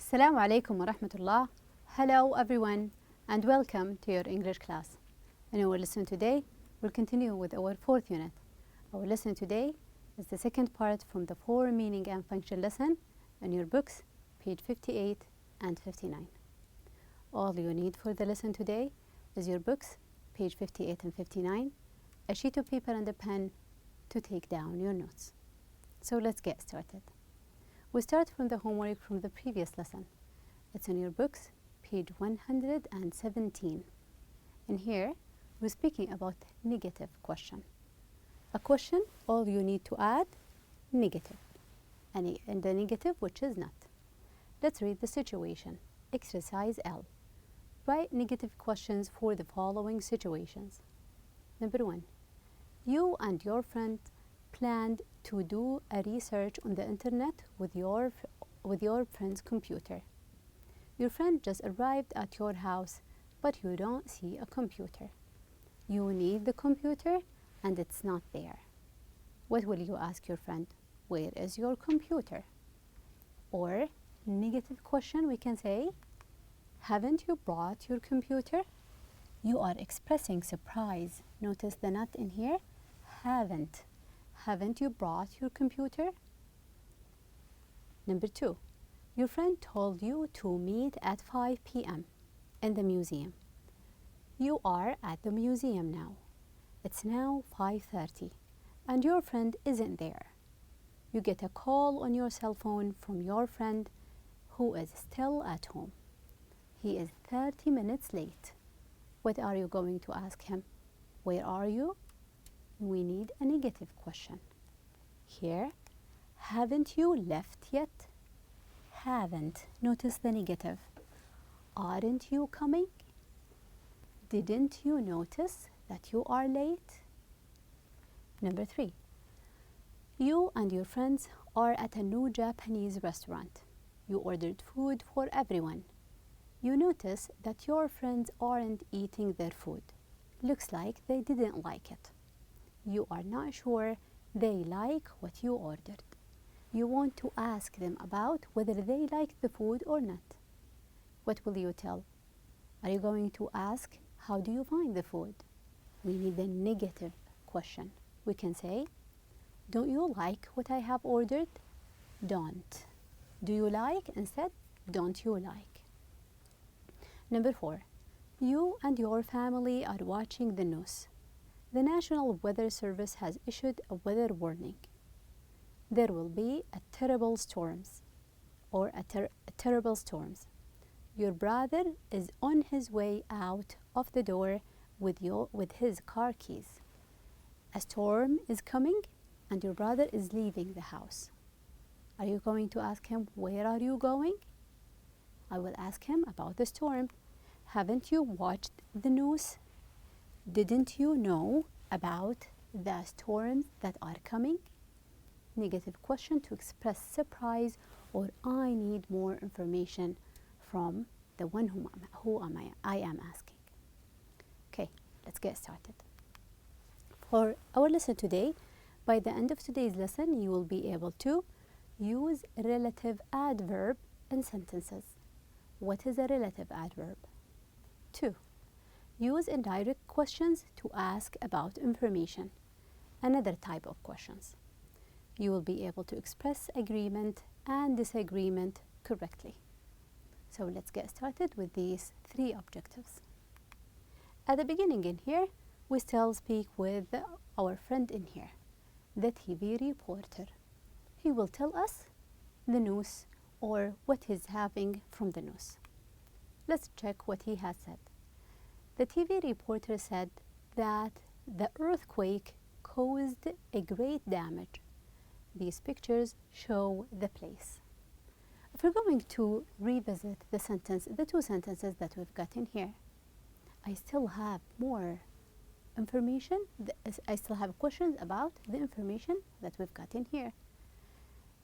Assalamu alaikum wa rahmatullah. Hello everyone and welcome to your English class. In our lesson today, we'll continue with our fourth unit. Our lesson today is the second part from the 4 meaning and function lesson in your books, page 58 and 59. All you need for the lesson today is your books, page 58 and 59, a sheet of paper and a pen to take down your notes. So let's get started. We start from the homework from the previous lesson. It's in your books, page 117. In here, we're speaking about negative question. A question, all you need to add, negative. And the negative, which is not. Let's read the situation. Exercise L. Write negative questions for the following situations. Number 1. You and your friend planned to do a research on the internet with your friend's computer. Your friend just arrived at your house, but you don't see a computer. You need the computer and it's not there. What will you ask your friend? Where is your computer? Or negative question, we can say, haven't you brought your computer? You are expressing surprise. Notice the not in here. Haven't. Haven't you brought your computer? Number 2. Your friend told you to meet at 5 p.m. in the museum. You are at the museum now. It's now 5:30 and your friend isn't there. You get a call on your cell phone from your friend who is still at home. He is 30 minutes late. What are you going to ask him? Where are you? We need a negative question. Here, haven't you left yet? Haven't. Notice the negative. Aren't you coming? Didn't you notice that you are late? Number 3. You and your friends are at a new Japanese restaurant. You ordered food for everyone. You notice that your friends aren't eating their food. Looks like they didn't like it. You are not sure they like what you ordered. You want to ask them about whether they like the food or not. What will you tell? Are you going to ask, how do you find the food? We need a negative question. We can say, don't you like what I have ordered? Don't. Do you like? Instead, don't you like? Number 4. You and your family are watching the news. The National Weather Service has issued a weather warning. There will be a terrible storms. Your brother is on his way out of the door with his car keys. A storm is coming and your brother is leaving the house. Are you going to ask him, where are you going? I will ask him about the storm. Haven't you watched the news? Didn't you know about the storms that are coming? Negative question to express surprise or I need more information from the one I am asking. Okay, let's get started. For our lesson today, by the end of today's lesson, you will be able to use relative adverb in sentences. What is a relative adverb? 2. Use indirect questions to ask about information. Another type of questions. You will be able to express agreement and disagreement correctly. So let's get started with these 3 objectives. At the beginning in here, we still speak with our friend in here, the TV reporter. He will tell us the news or what he's having from the news. Let's check what he has said. The TV reporter said that the earthquake caused a great damage. These pictures show the place. If we're going to revisit the 2 sentences that we've got in here, I still have more information. I still have questions about the information that we've got in here.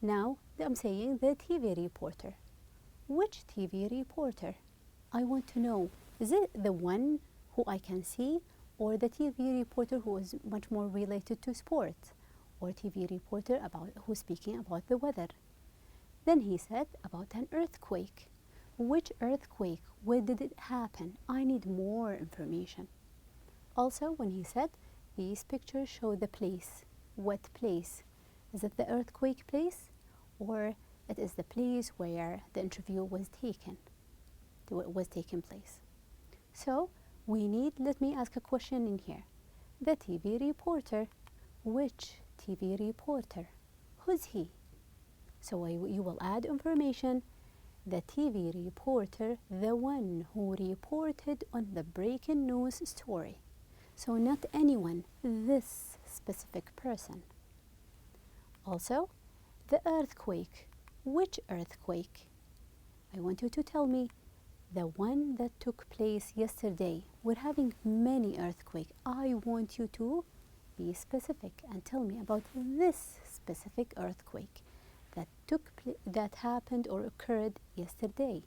Now, I'm saying the TV reporter. Which TV reporter? I want to know, is it the one who I can see or the TV reporter who is much more related to sports or TV reporter who's speaking about the weather? Then he said about an earthquake. Which earthquake? Where did it happen? I need more information. Also, when he said, these pictures show the place. What place? Is it the earthquake place? Or it is the place where the interview was taken place. So we need, let me ask a question in here. The TV reporter. Which TV reporter? Who's he? So you will add information. The TV reporter, the one who reported on the breaking news story. So not anyone, this specific person. Also, the earthquake. Which earthquake? I want you to tell me the one that took place yesterday. We're having many earthquakes. I want you to be specific and tell me about this specific earthquake that happened or occurred yesterday.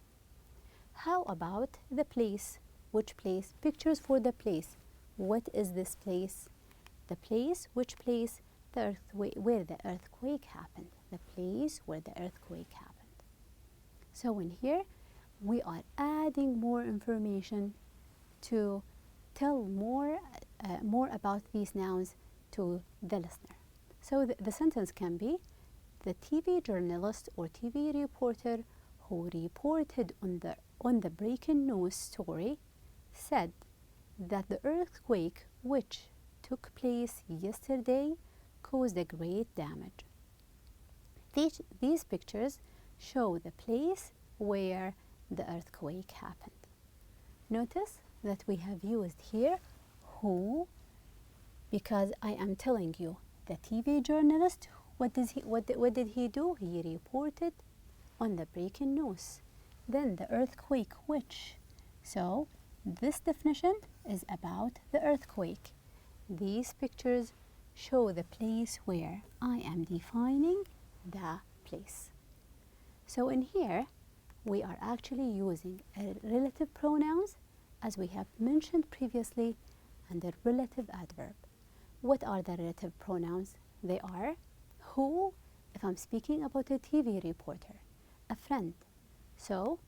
How about the place? Which place? Pictures for the place. What is this place? The place, which place? The earthquake, where the earthquake happened. The place where the earthquake happened. So in here, we are adding more information to tell more about these nouns to the listener. So the sentence can be, the TV journalist or TV reporter who reported on the breaking news story said that the earthquake which took place yesterday caused a great damage. These pictures show the place where the earthquake happened. Notice that we have used here who, because I am telling you the TV journalist, what did he do? He reported on the breaking news. Then the earthquake which. So this definition is about the earthquake. These pictures show the place where. I am defining the place. So in here, we are actually using relative pronouns, as we have mentioned previously, and the relative adverb. What are the relative pronouns? They are who, if I'm speaking about a TV reporter, a friend. So,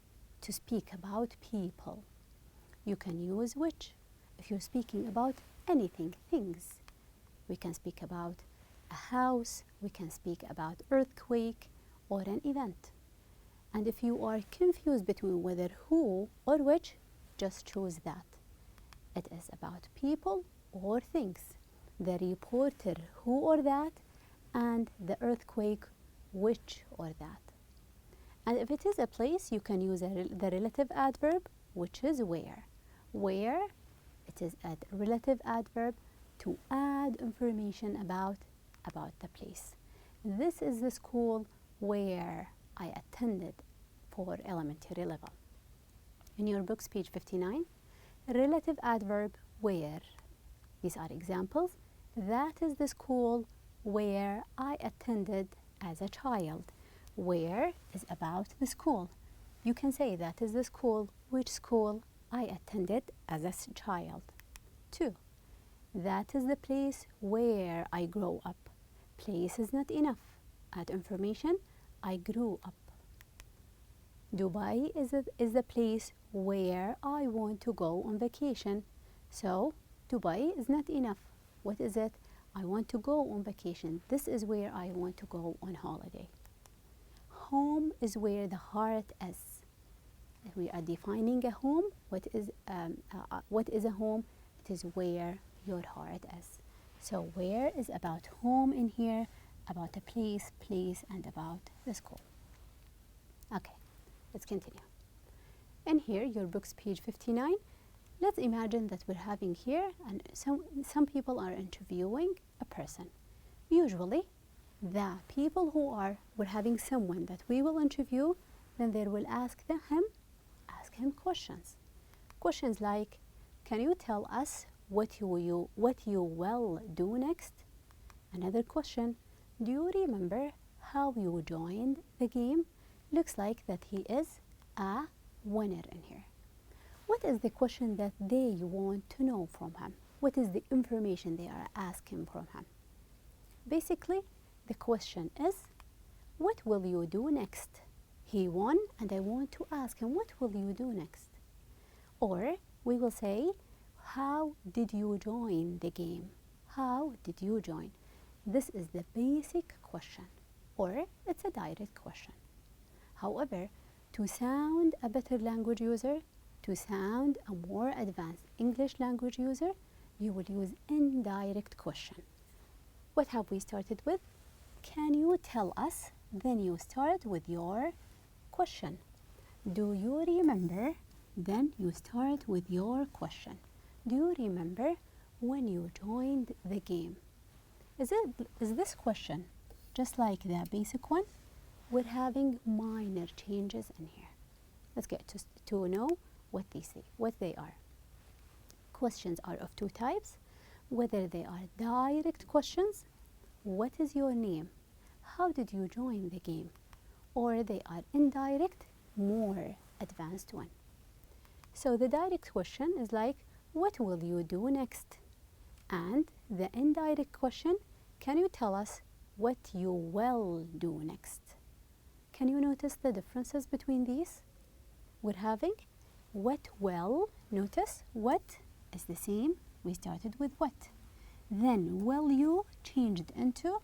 to speak about people, you can use which. If you're speaking about anything, things, we can speak about a house, we can speak about earthquake or an event. And if you are confused between whether who or which, just choose that. It is about people or things. The reporter who or that, and the earthquake which or that. And if it is a place, you can use the relative adverb, which is where. Where, it is a relative adverb to add information about the place. This is the school where I attended for elementary level. In your books, page 59, relative adverb where. These are examples. That is the school where I attended as a child. Where is about the school. You can say that is the school, which school I attended as a child. 2. That is the place where I grow up. Place is not enough. Add information, I grew up. Dubai is the place where I want to go on vacation. So, Dubai is not enough. What is it? I want to go on vacation. This is where I want to go on holiday. Home is where the heart is. If we are defining a home, what is a home? It is where your heart is. So where is about home in here, about a place, and about the school. Okay, let's continue. And here, your book's page 59. Let's imagine that we're having here, and some people are interviewing a person. Usually, the people we're having someone that we will interview, then they will ask him questions. Questions like, can you tell us what you will do next? Another question, do you remember how you joined the game? Looks like that he is a winner in here. What is the question that they want to know from him? What is the information they are asking from him? Basically, the question is, what will you do next? he won and I want to ask him, what will you do next? Or we will say, how did you join the game? How did you join? This is the basic question, or it's a direct question. However, to sound a better language user, to sound a more advanced English language user, you will use indirect question. What have we started with? Can you tell us? Then you start with your question. Do you remember? Then you start with your question. Do you remember when you joined the game? Is this question just like the basic one? We're having minor changes in here. Let's get to know what they are. Questions are of two types, whether they are direct questions, what is your name? How did you join the game? Or they are indirect, more advanced one. So the direct question is like, what will you do next? And the indirect question, can you tell us what you will do next? Can you notice the differences between these? We're having what will, notice what is the same, we started with what. Then will you changed into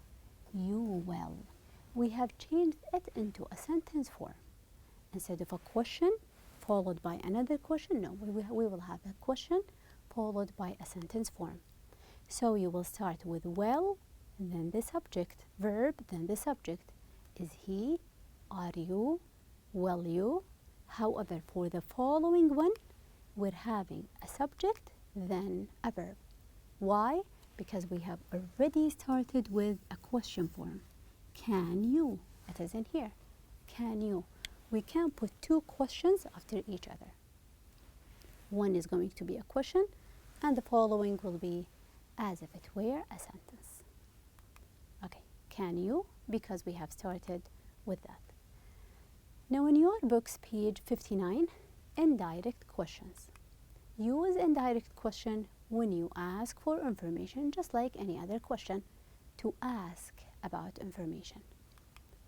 you will. We have changed it into a sentence form. Instead of a question followed by another question, no, we will have a question followed by a sentence form. So you will start with will, then the subject, verb, then the subject. Is he, are you, will you? However, for the following one, we're having a subject, then a verb. Why? Because we have already started with a question form. Can you? It is in here. Can you? We can put two questions after each other. One is going to be a question, and the following will be as if it were a sentence. Okay, can you? Because we have started with that. Now in your book's page 59, indirect questions. Use indirect question when you ask for information, just like any other question, to ask about information.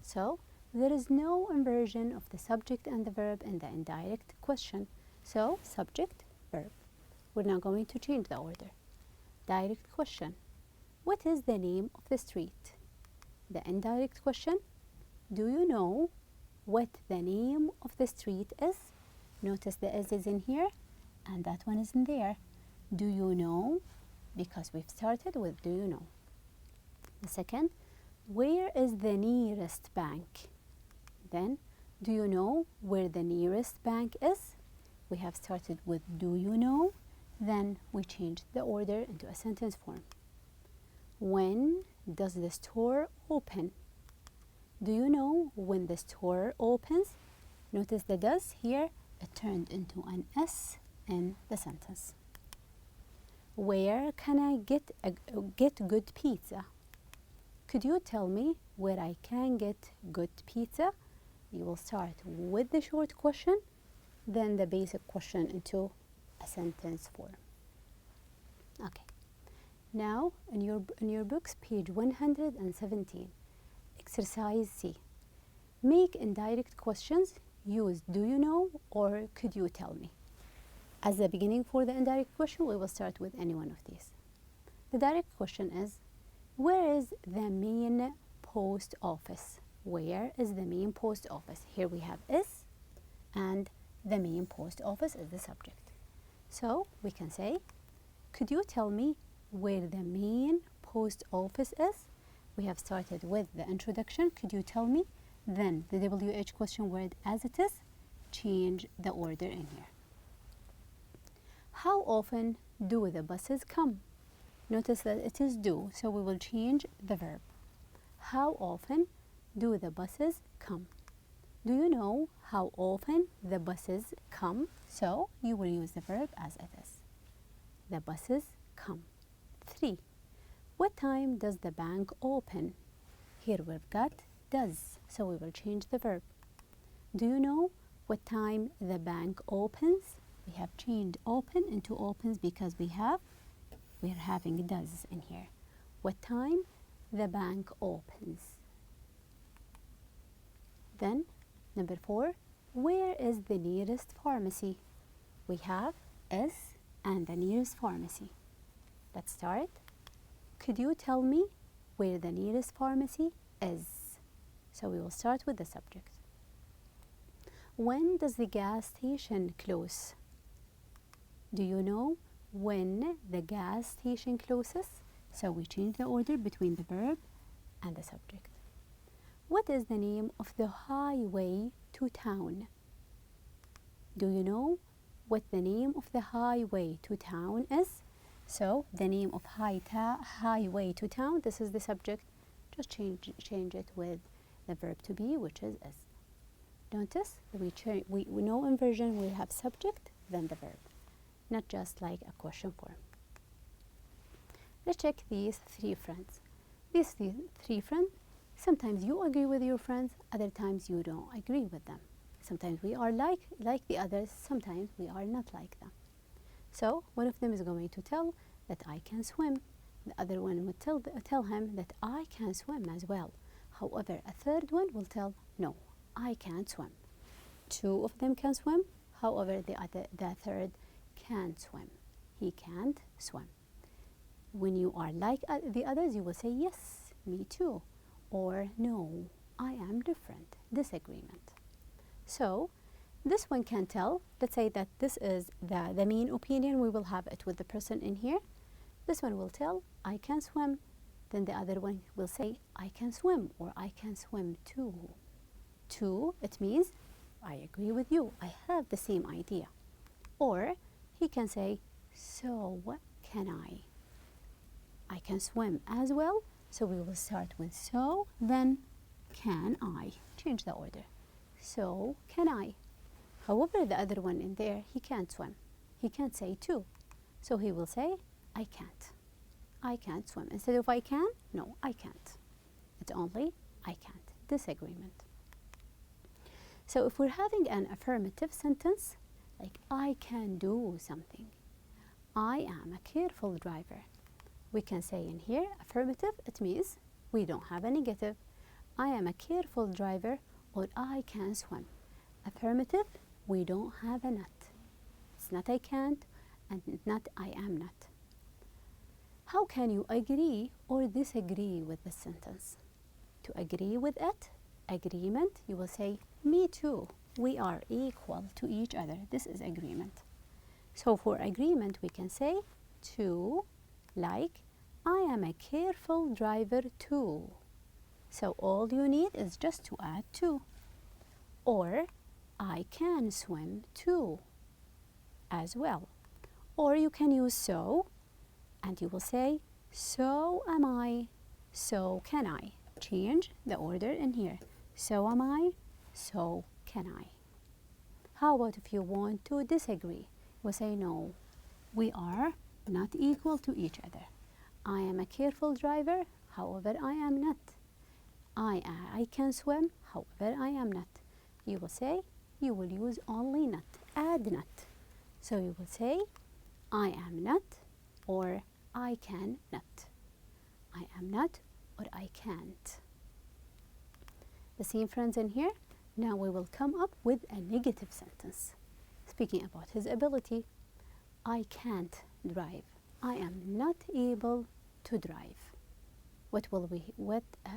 So there is no inversion of the subject and the verb in the indirect question. So subject, verb. We're now going to change the order. Direct question. What is the name of the street? The indirect question. Do you know what the name of the street is? Notice the S is in here and that one is in there. Do you know? Because we've started with do you know. The second, where is the nearest bank? Then, do you know where the nearest bank is? We have started with do you know? Then we changed the order into a sentence form. When does the store open? Do you know when the store opens? Notice the does here, it turned into an S in the sentence. Where can I get good pizza? Could you tell me where I can get good pizza? You will start with the short question, then the basic question into a sentence form. Okay. Now in your book's page 117, exercise C. Make indirect questions. Use do you know or could you tell me. As the beginning for the indirect question, we will start with any one of these. The direct question is, where is the main post office? Where is the main post office? Here we have is, and the main post office is the subject. So we can say, could you tell me where the main post office is? We have started with the introduction, could you tell me? Then the WH question word as it is, change the order in here. How often do the buses come? Notice that it is do, so we will change the verb. How often do the buses come? Do you know how often the buses come? So you will use the verb as it is. The buses come. 3. What time does the bank open? Here we've got does, so we will change the verb. Do you know what time the bank opens? We have changed open into opens because we're having does in here. What time the bank opens? Then Number 4, where is the nearest pharmacy? We have is and the nearest pharmacy. Let's start. Could you tell me where the nearest pharmacy is? So we will start with the subject. When does the gas station close? Do you know when the gas station closes? So we change the order between the verb and the subject. What is the name of the highway to town? Do you know what the name of the highway to town is? So the name of highway to town, this is the subject. Just change it with the verb to be, which is. Notice that we know inversion we have subject then the verb, not just like a question form. Let's check these 3 friends. These 3 friends, sometimes you agree with your friends, other times you don't agree with them. Sometimes we are like the others, sometimes we are not like them. So one of them is going to tell that I can swim. The other one would tell him that I can swim as well. However, a third one will tell, no, I can't swim. 2 of them can swim, however, the third can't swim. He can't swim. When you are like the others, you will say, yes, me too, or no, I am different. Disagreement. So this one can tell, let's say that this is the main opinion, we will have it with the person in here. This one will tell, I can swim. Then the other one will say, I can swim, or I can swim too. 2, it means, I agree with you, I have the same idea. Or he can say, so can I? I can swim as well, so we will start with so, then can I? Change the order. So can I? However, the other one in there, he can't swim. He can't say too. So he will say, I can't. I can't swim. Instead of I can, no, I can't. It's only I can't. Disagreement. So if we're having an affirmative sentence, like I can do something, I am a careful driver, we can say in here, affirmative, it means we don't have a negative. I am a careful driver, or I can swim. Affirmative, we don't have a not. It's not I can't, and not I am not. How can you agree or disagree with the sentence? To agree with it, agreement, you will say, me too. We are equal to each other. This is agreement. So for agreement, we can say to, like, I am a careful driver too. So all you need is just to add to. Or I can swim too as well. Or you can use so, and you will say, so am I, so can I. Change the order in here. So am I, so can I. How about if you want to disagree? We'll say, no, we are not equal to each other. I am a careful driver, however, I am not. I can swim, however, I am not. You will say, you will use only not, add not. So you will say, I am not, or I can not. I am not, or I can't. The same friends in here. Now we will come up with a negative sentence. Speaking about his ability, I can't drive. I am not able to drive.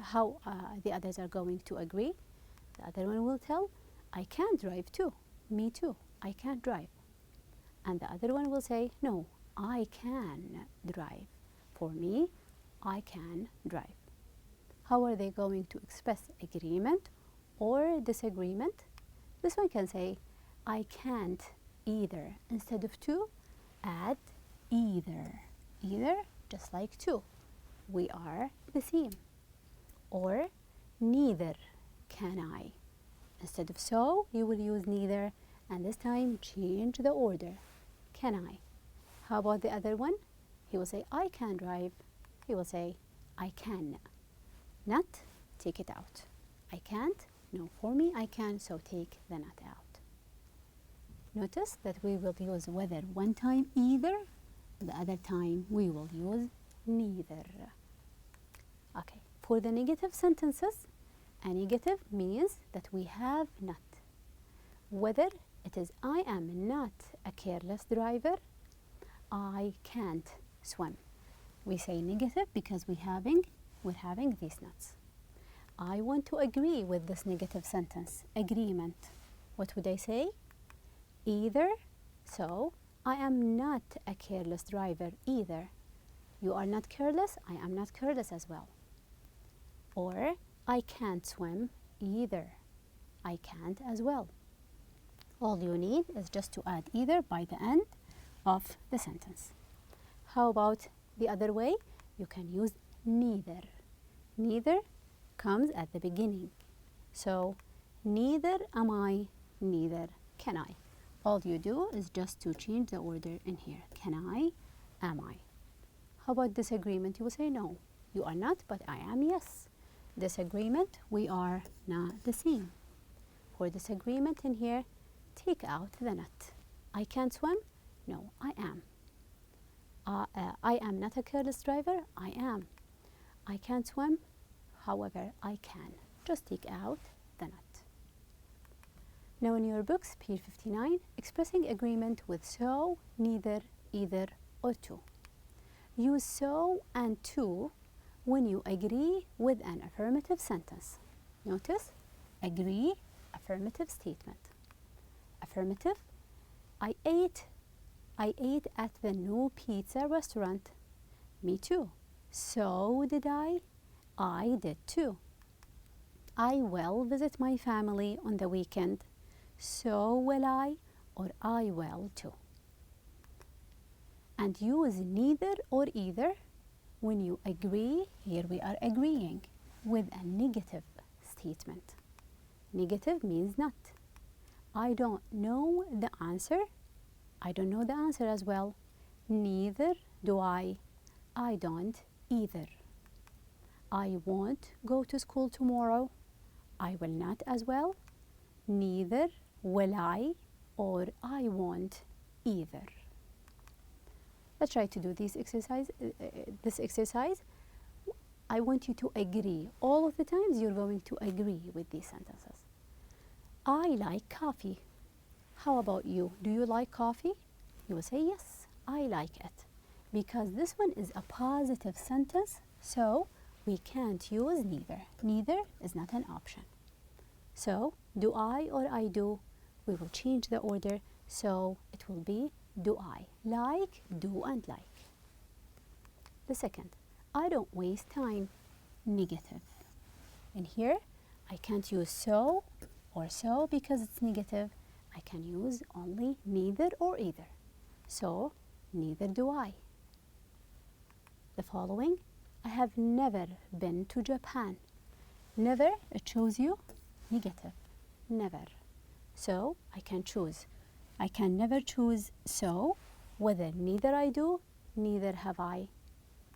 How the others are going to agree? The other one will tell, I can't drive too. Me too. I can't drive. And the other one will say, no, I can drive. For me, I can drive. How are they going to express agreement or disagreement? This one can say, I can't either. Instead of to, add either. Either, just like to. We are the same. Or neither can I. Instead of so, you will use neither, and this time change the order. Can I? How about the other one? He will say, I can drive. He will say, I can. Not, take it out. I can't. No, for me, I can, so take the not out. Notice that we will use whether one time either, the other time we will use neither. Okay, for the negative sentences, a negative means that we have not. whether it is I am not a careless driver, I can't swim. We say negative because we're having these nots. I want to agree with this negative sentence, agreement. What would I say? Either. So, I am not a careless driver either. You are not careless, I am not careless as well. Or, I can't swim either. I can't as well. All you need is just to add either by the end of the sentence. How about the other way? You can use neither. Neither comes at the beginning. So, neither am I, neither can I. All you do is just to change the order in here. Can I, am I. How about disagreement? You will say no, you are not, but I am, yes. Disagreement, we are not the same. For disagreement in here, take out the not. I can't swim? No, I am. I am not a careless driver? I am. I can't swim? However, I can. Just take out the not. Now in your books, page 59, expressing agreement with so, neither, either, or to. Use so and to when you agree with an affirmative sentence. Notice, agree, affirmative statement. Affirmative, I ate at the new pizza restaurant. Me too. So did I. I did too. I will visit my family on the weekend. So will I, or I will too. And use neither or either when you agree, here we are agreeing, with a negative statement. Negative means not. I don't know the answer. I don't know the answer as well. Neither do I. I don't either. I won't go to school tomorrow. I will not as well. Neither will I, or I won't either. Let's try to do this exercise. I want you to agree. All of the times you're going to agree with these sentences. I like coffee. How about you? Do you like coffee? You will say yes, I like it. Because this one is a positive sentence, so we can't use neither. Neither is not an option. So, do I or I do? We will change the order, so it will be do I. Like, do, and like. The second, I don't waste time. Negative. And here, I can't use so or so because it's negative. I can use only neither or either. So, neither do I. The following, I have never been to Japan. Never, it shows you negative. Never. So, I can choose. I can never choose so, whether neither I do, neither have I.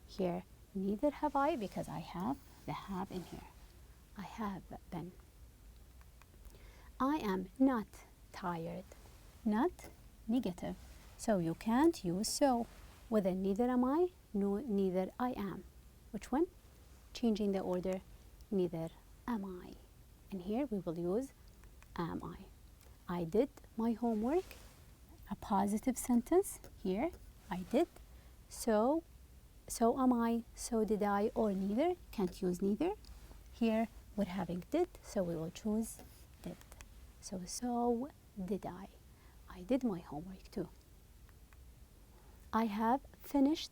Here, neither have I because I have the have in here. I have been. I am not tired. Not negative. So you can't use so. Whether neither am I, no, neither I am. Which one? Changing the order. Neither am I. And here we will use am I. I did my homework. A positive sentence. Here, I did. So am I, so did I, or neither. Can't use neither. Here, we're having did, so we will choose did. So did I. I did my homework too. I have finished.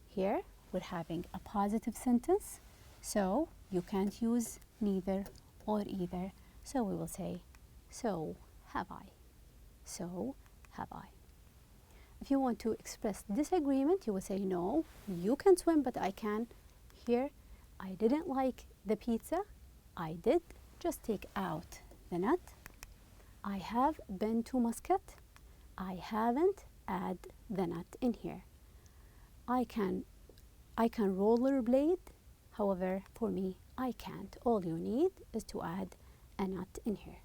Here, we're having a positive sentence, so you can't use neither or either. So we will say, so have I. So have I. If you want to express disagreement, you will say, no, you can swim, but I can. Here, I didn't like the pizza. I did. Just take out the not. I have been to Muscat. I haven't. Add the not in here. I can rollerblade. However, for me, I can't. All you need is to add a not in here.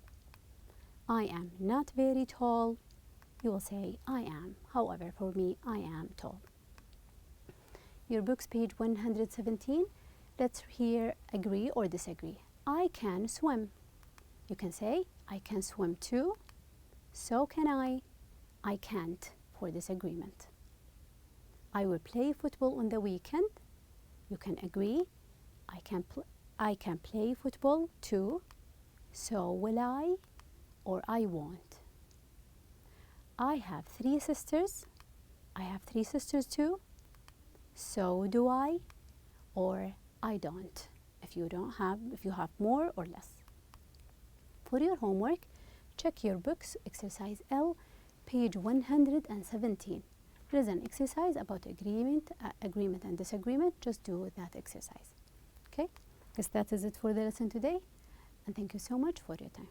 I am not very tall. You will say, I am. However, for me, I am tall. Your book's page 117. Let's here agree or disagree. I can swim. You can say, I can swim too. So can I can't for disagreement. I will play football on the weekend. You can agree. I can play football too. So will I, or I won't. I have 3 sisters. I have 3 sisters too. So do I, or I don't. If you have more or less. For your homework, check your books, exercise L, page 117. There is an exercise about agreement and disagreement. Just do that exercise. Okay? Guess that is it for the lesson today. And thank you so much for your time.